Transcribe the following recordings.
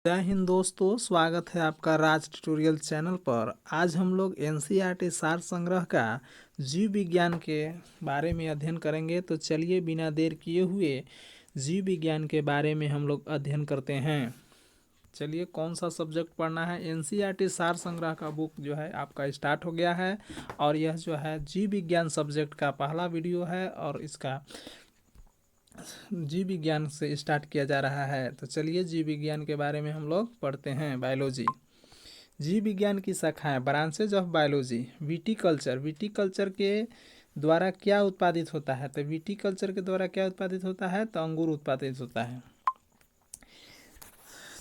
जय हिंद दोस्तों, स्वागत है आपका राज ट्यूटोरियल चैनल पर। आज हम लोग एनसीईआरटी सार संग्रह का जीव विज्ञान के बारे में अध्ययन करेंगे। तो चलिए बिना देर किए हुए जीव विज्ञान के बारे में हम लोग अध्ययन करते हैं। चलिए कौन सा सब्जेक्ट पढ़ना है। एनसीईआरटी सार संग्रह का बुक जो है आपका स्टार्ट हो गया है और यह जो है जीव विज्ञान सब्जेक्ट का पहला वीडियो है और इसका जीव विज्ञान से स्टार्ट किया जा रहा है। तो चलिए जीव विज्ञान के बारे में हम लोग पढ़ते हैं। बायोलॉजी, जीव विज्ञान की शाखाएं, branches of biology. Viticulture, viticulture के द्वारा क्या उत्पादित होता है? तो विटीकल्चर के द्वारा क्या उत्पादित होता है? तो अंगूर उत्पादित होता है।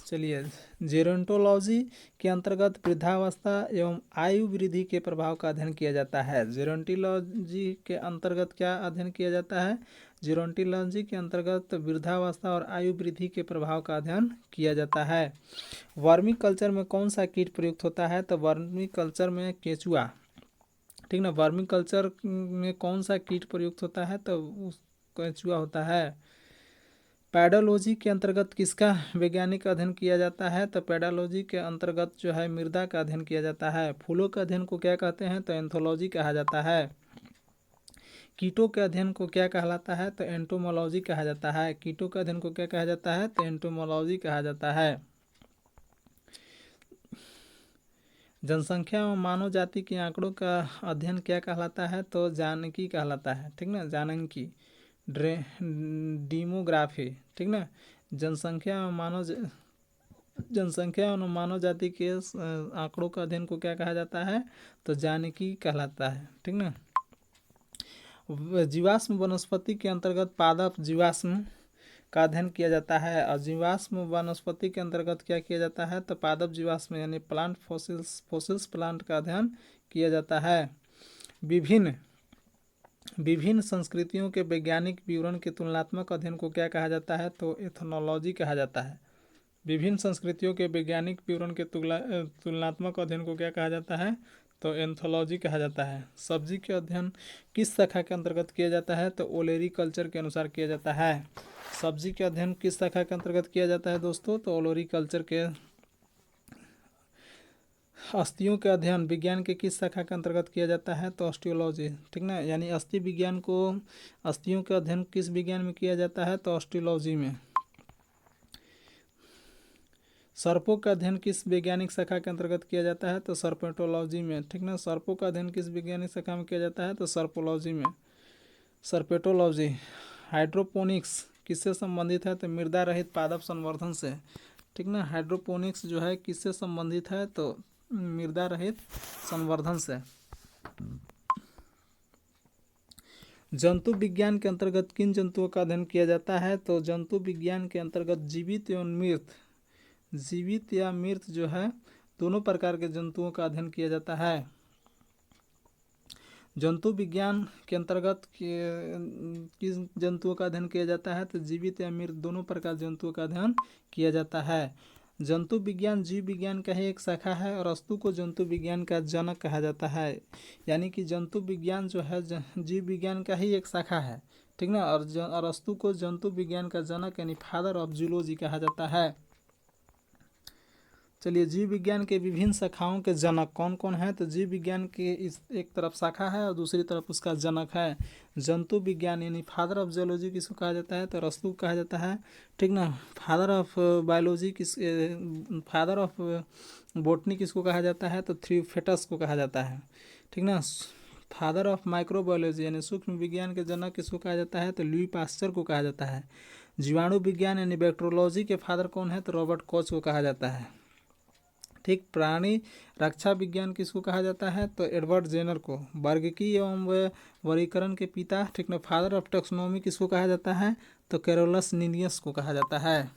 चलिए, जेरोंटोलॉजी के अंतर्गत वृद्धावस्था एवं आयु वृद्धि के प्रभाव का अध्ययन किया जाता है। जेरोंटोलॉजी के अंतर्गत क्या अध्ययन किया जाता है? जेरोंटोलॉजी के अंतर्गत वृद्धावस्था और आयु वृद्धि के प्रभाव का अध्ययन किया जाता है। वर्मी कल्चर में कौन सा कीट प्रयुक्त होता है? तो वर्मी कल्चर में केंचुआ, ठीक ना। वर्मी कल्चर में कौन सा कीट प्रयुक्त होता है? तो केंचुआ होता है। पैडोलॉजी के अंतर्गत किसका वैज्ञानिक अध्ययन किया जाता है? तो पैडोलॉजी के अंतर्गत जो है मृदा का अध्ययन किया जाता है। फूलों के अध्ययन को क्या कहते हैं? तो एंथोलॉजी कहा जाता है। कीटों के अध्ययन को क्या कहलाता है? तो एंटोमोलॉजी कहा जाता है। कीटों के अध्ययन को क्या कहा जाता है? तो एंटोमोलॉजी कहा जाता है। जनसंख्या एवं मानव जाति के आंकड़ों का अध्ययन क्या कहलाता है? तो जानकी कहलाता है, ठीक ना। जानकी, डेमोग्राफी, ठीक ना। जनसंख्या एवं मानव जाति के आंकड़ों का अध्ययन को क्या कहा जाता है? तो जानकी कहलाता है, ठीक ना। जीवाश्म वनस्पति के अंतर्गत पादप जीवाश्म का अध्ययन किया जाता है। और जीवाश्म वनस्पति के अंतर्गत क्या किया जाता है? तो पादप जीवाश्म यानी प्लांट फोसिल्स प्लांट का अध्ययन किया जाता है। विभिन्न संस्कृतियों के वैज्ञानिक विवरण के तुलनात्मक अध्ययन को क्या कहा जाता है? तो एथनोलॉजी कहा जाता है। विभिन्न संस्कृतियों के वैज्ञानिक विवरण के तुलनात्मक अध्ययन को क्या कहा जाता है? तो एंथोलॉजी कहा जाता है। सब्जी के अध्ययन किस शाखा के अंतर्गत किया जाता है? तो ओलेरी कल्चर के अनुसार किया जाता है। सब्जी के अध्ययन किस शाखा के अंतर्गत किया जाता है दोस्तों? तो ओलेरी कल्चर के। अस्थियों के अध्ययन विज्ञान के किस शाखा के अंतर्गत किया जाता है? तो ऑस्टियोलॉजी, ठीक ना। यानी अस्थि विज्ञान को, अस्थियों का अध्ययन किस विज्ञान में किया जाता है? तो ऑस्टियोलॉजी में। सर्पों का अध्ययन किस वैज्ञानिक शाखा के अंतर्गत किया जाता है? तो सर्पेटोलॉजी में, ठीक ना। सर्पों का अध्ययन किस वैज्ञानिक शाखा में किया जाता है? तो सर्पोलॉजी में, सर्पेटोलॉजी। हाइड्रोपोनिक्स किससे संबंधित है? तो मृदा रहित पादप संवर्धन से, ठीक ना। हाइड्रोपोनिक्स जो है किससे संबंधित है? तो मृदा रहित संवर्धन से। जंतु विज्ञान के अंतर्गत किन जंतुओं का अध्ययन किया जाता है? तो जंतु विज्ञान के अंतर्गत जीवित एवं मृत, जीवित या मृत जो है दोनों प्रकार के जंतुओं का अध्ययन किया जाता है। जंतु विज्ञान के अंतर्गत किस जंतुओं का अध्ययन किया जाता है? तो जीवित या मृत दोनों प्रकार जंतुओं का अध्ययन किया जाता है। जंतु विज्ञान जीव विज्ञान का ही एक शाखा है और अस्तु को जंतु विज्ञान का जनक कहा जाता है। यानी कि जंतु विज्ञान जो है जीव विज्ञान का ही एक शाखा है, ठीक ना। और अस्तु को जंतु विज्ञान का जनक यानी फादर ऑफ जूलॉजी कहा जाता है। चलिए, जीव विज्ञान के विभिन्न शाखाओं के जनक कौन कौन है? तो जीव विज्ञान के इस एक तरफ शाखा है और दूसरी तरफ उसका जनक है। जंतु विज्ञान यानी फादर ऑफ जूलॉजी किसको कहा जाता है? तो अरस्तु कहा जाता है, ठीक ना। Father of biology father of botany किसको कहा जाता है? तो थ्योफ्रेटस को कहा जाता है, ठीक ना। फादर ऑफ माइक्रोबायोलॉजी यानी सूक्ष्म विज्ञान के जनक किसको कहा जाता है? तो लुई पास्चर को कहा जाता है। जीवाणु विज्ञान यानी बैक्टीरियोलॉजी के फादर कौन है? तो रॉबर्ट कॉच को कहा जाता है, ठीक। प्राणी रक्षा विज्ञान किसको कहा जाता है? तो एडवर्ड जेनर को। वर्गीकीय एवं वर्गीकरण के पिता, ठीक ना, फादर ऑफ टैक्सोनॉमी किसको कहा जाता है? तो कैरोलस लिनियस को कहा जाता है।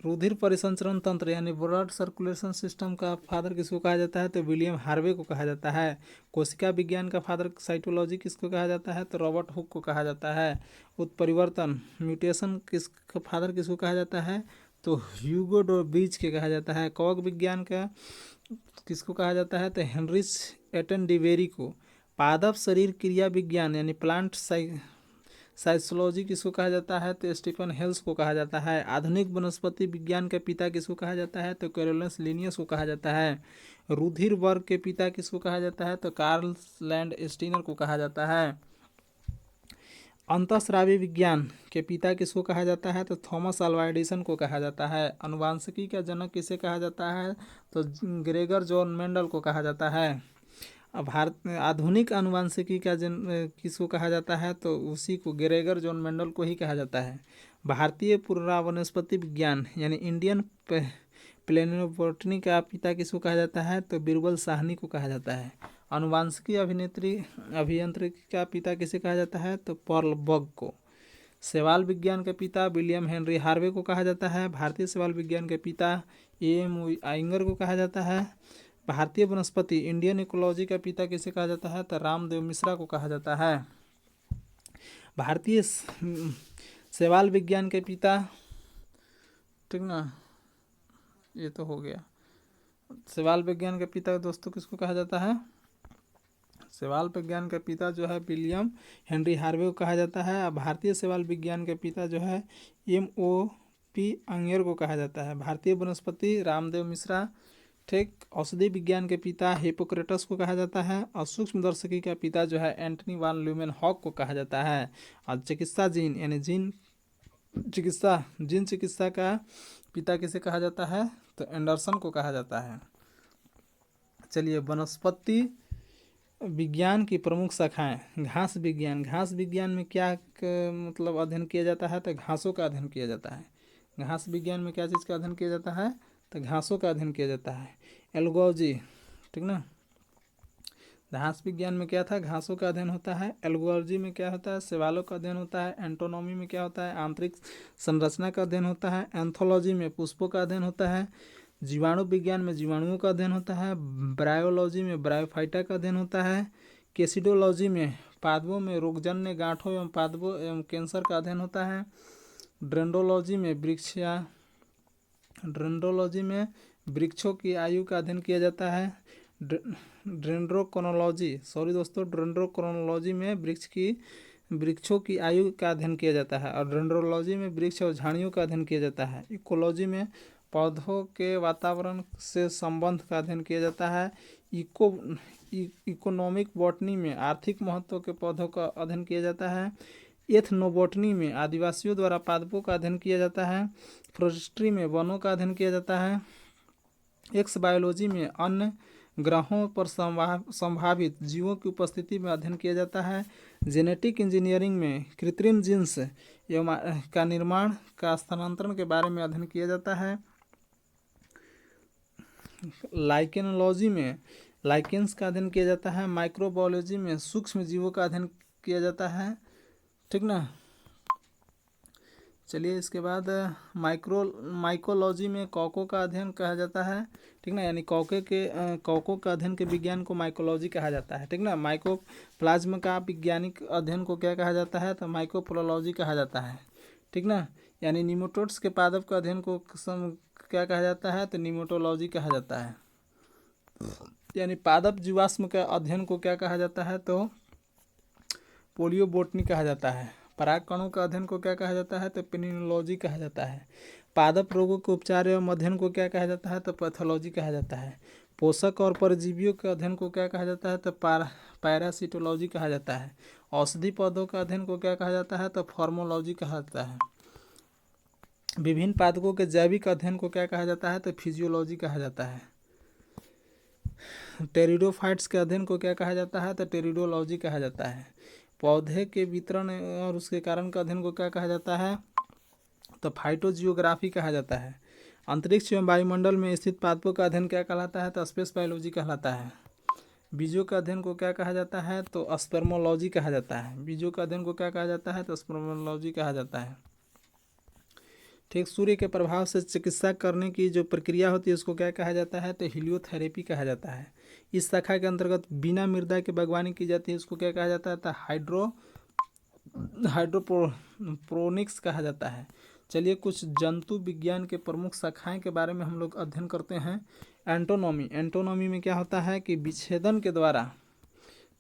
रुधिर परिसंचरण तंत्र यानी ब्लड सर्कुलेशन सिस्टम का फादर किसको कहा जाता है? तो विलियम हार्वे को कहा जाता है। कोशिका विज्ञान का फादर साइटोलॉजी किसको कहा जाता है? तो रॉबर्ट हुक को कहा जाता है। उत्परिवर्तन म्यूटेशन किसका फादर किसको कहा जाता है? तो ह्यूगो डॉर्बिच के कहा जाता है। कवक विज्ञान का किसको कहा जाता है? तो हेनरिच एटनडेवेरी को। पादप शरीर क्रिया विज्ञान यानी प्लांट साइकोलॉजी किसको कहा जाता है? तो स्टीफन हेल्स को कहा जाता है। आधुनिक वनस्पति विज्ञान के पिता किसको कहा जाता है? तो कैरोलस लिनियस को कहा जाता है। रुधिर वर्ग के पिता किसको कहा जाता है? तो कार्ल लैंड स्टीनर को कहा जाता है। अंतःस्रावी विज्ञान के पिता किसको कहा जाता है? तो थॉमस अल्वा एडिसन को कहा जाता है। अनुवांशिकी का जनक किसे कहा जाता है? तो ग्रेगर जॉन मेंडल को कहा जाता है। भारत आधुनिक अनुवांशिकी का किसको कहा जाता है? तो उसी को ग्रेगर जॉन मेंडल को ही कहा जाता है। भारतीय पुरावनस्पति विज्ञान यानी इंडियन प्लेनोबोटनी का पिता किसको कहा जाता है? तो बीरबल साहनी को कहा जाता है। अनुवांशिकी अभियांत्रिकी का पिता किसे कहा जाता है? तो पर्ल बग को। शैवाल विज्ञान के पिता विलियम हेनरी हार्वे को कहा जाता है। भारतीय शैवाल विज्ञान के पिता एम आइंगर को कहा जाता है। भारतीय वनस्पति इंडियन इकोलॉजी का पिता किसे कहा जाता है? तो रामदेव मिश्रा को कहा जाता है। भारतीय शैवाल विज्ञान के पिता, ठीक ना, ये तो हो गया। शैवाल विज्ञान के पिता दोस्तों किसको कहा जाता है? शैवाल विज्ञान का पिता जो है विलियम हेनरी हार्वे को कहा जाता है। भारतीय शैवाल विज्ञान के पिता जो है MOP आंगियर को कहा जाता है। भारतीय वनस्पति रामदेव मिश्रा। ठीक। औषधि विज्ञान के पिता हिपोक्रेटस को कहा जाता है। और सूक्ष्मदर्शिकी का पिता जो है एंटनी वान ल्यूमेन हॉक को कहा जाता है। और चिकित्सा जीन यानी जीन चिकित्सा का पिता किसे कहा जाता है? तो एंडरसन को कहा जाता है। चलिए, वनस्पति विज्ञान की प्रमुख शाखाएं। घास विज्ञान में क्या मतलब अध्ययन किया जाता है? तो घासों का अध्ययन किया जाता है। घास विज्ञान में क्या चीज़ का अध्ययन किया जाता है? तो घासों का अध्ययन किया जाता है। एल्गोलॉजी, ठीक ना। घास विज्ञान में क्या था? घासों का अध्ययन होता है। एल्गोलॉजी में क्या होता है? शैवालों का अध्ययन होता है। एंटोनॉमी में क्या होता है? आंतरिक संरचना का अध्ययन होता है। एंथोलॉजी में पुष्पों का अध्ययन होता है। जीवाणु विज्ञान में जीवाणुओं का अध्ययन होता है। ब्रायोलॉजी में ब्रायोफाइटा का अध्ययन होता है। केसिडोलॉजी में पादपों में रोगजन्य गांठों एवं पादपों एवं कैंसर का अध्ययन होता है। डेंड्रोलॉजी में वृक्षों की आयु का अध्ययन किया जाता है। डेंड्रोक्रोनोलॉजी में वृक्षों की आयु का अध्ययन किया जाता है। और डेंड्रोलॉजी में वृक्ष और झाड़ियों का अध्ययन किया जाता है। इकोलॉजी में पौधों के वातावरण से संबंध का अध्ययन किया जाता है। इकोनॉमिक बॉटनी में आर्थिक महत्व के पौधों का अध्ययन किया जाता है। एथनोबॉटनी में आदिवासियों द्वारा पादपों का अध्ययन किया जाता है। फॉरेस्ट्री में वनों का अध्ययन किया जाता है। एक्स बायोलॉजी में अन्य ग्रहों पर संभावित जीवों की उपस्थिति में अध्ययन किया जाता है। जेनेटिक इंजीनियरिंग में कृत्रिम जीन्स एवं का निर्माण का स्थानांतरण के बारे में अध्ययन किया जाता है। लाइकेनोलॉजी में लाइकेंस का अध्ययन किया जाता है। माइक्रोबायोलॉजी में सूक्ष्म जीवों का अध्ययन किया जाता है, ठीक ना। चलिए, इसके बाद माइकोलॉजी में कॉकों का अध्ययन कहा जाता है, ठीक ना। यानी कॉकों का अध्ययन के विज्ञान को माइकोलॉजी कहा जाता है, ठीक ना। माइकोप्लाज्म का वैज्ञानिक अध्ययन को क्या कहा जाता है? तो माइकोप्रोलॉजी कहा जाता है, ठीक ना। यानी निमेटोड्स के पादप का अध्ययन को क्या कहा जाता है? तो निमेटोलॉजी कहा जाता है। यानी पादप जीवाश्म का अध्ययन को क्या कहा जाता है? तो पोलियोबोटनी कहा जाता है। पराग कणों का अध्ययन को क्या कहा जाता है? तो पेनिनोलॉजी कहा जाता है। पादप रोगों के उपचार एवं अध्ययन को क्या कहा जाता है? तो पैथोलॉजी कहा जाता है। पोषक और परजीवियों के अध्ययन को क्या कहा जाता है? तो पैरासिटोलॉजी कहा जाता है। औषधि पौधों का अध्ययन को क्या कहा जाता है? तो फार्मोलॉजी कहा जाता है। विभिन्न पादपों के जैविक अध्ययन को क्या कहा जाता है? तो फिजियोलॉजी कहा जाता है। टेरिडोफाइट्स के अध्ययन को क्या कहा जाता है? तो टेरिडोलॉजी कहा जाता है। पौधे के वितरण और उसके कारण का अध्ययन को क्या कहा जाता है? तो फाइटोजियोग्राफी कहा जाता है। अंतरिक्ष एवं वायुमंडल में स्थित पादपों का अध्ययन क्या कहलाता है? तो स्पेस बायोलॉजी कहलाता है। बीजों का अध्ययन को क्या कहा जाता है? तो स्पर्मोलॉजी कहा जाता है। बीजों का अध्ययन को क्या कहा जाता है? तो स्पर्मोलॉजी कहा जाता है, ठीक। सूर्य के प्रभाव से चिकित्सा करने की जो प्रक्रिया होती है उसको क्या कहा जाता है? तो हीलियोथेरेपी कहा जाता है। इस शाखा के अंतर्गत बिना मृदा के बागवानी की जाती है, उसको क्या कहा जाता है? तो हाइड्रोपोनिक्स कहा जाता है। चलिए, कुछ जंतु विज्ञान के प्रमुख शाखाएं के बारे में हम लोग अध्ययन करते हैं। एंटोनॉमी में क्या होता है कि विच्छेदन के द्वारा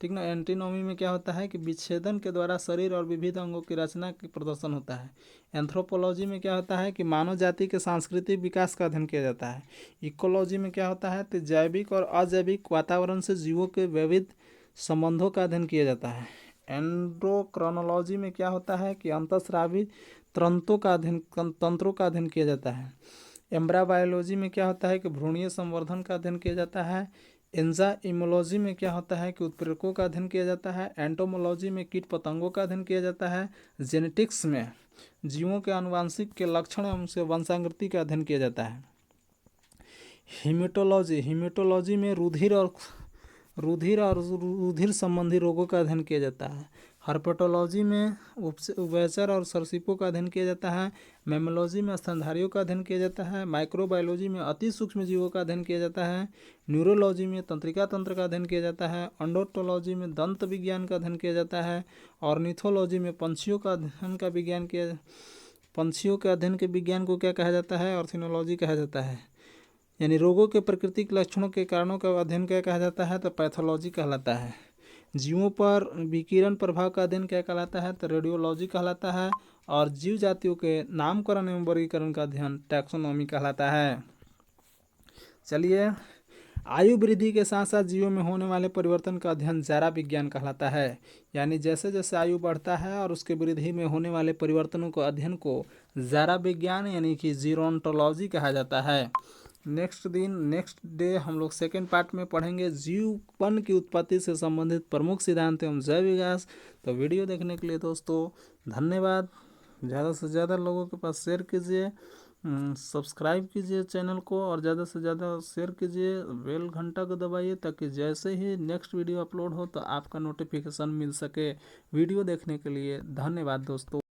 ठीक ना। एंटीनॉमी में क्या होता है कि विच्छेदन के द्वारा शरीर और विविध अंगों की रचना की प्रदर्शन होता है। एंथ्रोपोलॉजी में क्या होता है कि मानव जाति के सांस्कृतिक विकास का अध्ययन किया जाता है। इकोलॉजी में क्या होता है तो जैविक और अजैविक वातावरण से जीवों के विविध संबंधों का अध्ययन किया जाता है। एंडोक्रोनोलॉजी में क्या होता है कि अंतःस्रावी तंत्रों का अध्ययन किया जाता है। एम्ब्रायोलॉजी में क्या होता है कि भ्रूणीय संवर्धन का अध्ययन किया जाता है। एंजाइमोलॉजी में क्या होता है कि उत्प्रेरकों का अध्ययन किया जाता है। एंटोमोलॉजी में कीट पतंगों का अध्ययन किया जाता है। जेनेटिक्स में जीवों के आनुवांशिक के लक्षण एवं उनसे वंशागृति का अध्ययन किया जाता है। हीमेटोलॉजी में रुधिर और रुधिर संबंधी रोगों का अध्ययन किया जाता है। हर्पेटोलॉजी में उभयचर और सरीसृपों का अध्ययन किया जाता है। मैमोलॉजी में स्तनधारियों का अध्ययन किया जाता है। माइक्रोबायोलॉजी में अति सूक्ष्म जीवों का अध्ययन किया जाता है। न्यूरोलॉजी में तंत्रिका तंत्र का अध्ययन किया जाता है। ओडोंटोलॉजी में दंत विज्ञान का अध्ययन किया जाता है। ऑर्निथोलॉजी में पंछियों के अध्ययन के विज्ञान को क्या कहा जाता है, ऑर्निथोलॉजी कहा जाता है। यानी रोगों के प्राकृतिक लक्षणों के कारणों का अध्ययन क्या कहा जाता है तो पैथोलॉजी कहलाता है। जीवों पर विकिरण प्रभाव का अध्ययन क्या कहलाता है तो रेडियोलॉजी कहलाता है। और जीव जातियों के नामकरण एवं वर्गीकरण का अध्ययन टैक्सोनॉमी कहलाता है। चलिए, आयु वृद्धि के साथ साथ जीवों में होने वाले परिवर्तन का अध्ययन ज़रा विज्ञान कहलाता है। यानी जैसे जैसे आयु बढ़ता है और उसके वृद्धि में होने वाले परिवर्तनों को अध्ययन को ज़रा विज्ञान यानी कि जीरोंटोलॉजी कहा जाता है। नेक्स्ट डे हम लोग सेकेंड पार्ट में पढ़ेंगे जीवन की उत्पत्ति से संबंधित प्रमुख सिद्धांत एवं जैव विकास। तो वीडियो देखने के लिए दोस्तों धन्यवाद। ज़्यादा से ज़्यादा लोगों के पास शेयर कीजिए, सब्सक्राइब कीजिए चैनल को और ज़्यादा से ज़्यादा शेयर कीजिए, बेल घंटा को दबाइए ताकि जैसे ही नेक्स्ट वीडियो अपलोड हो तो आपका नोटिफिकेशन मिल सके। वीडियो देखने के लिए धन्यवाद दोस्तों।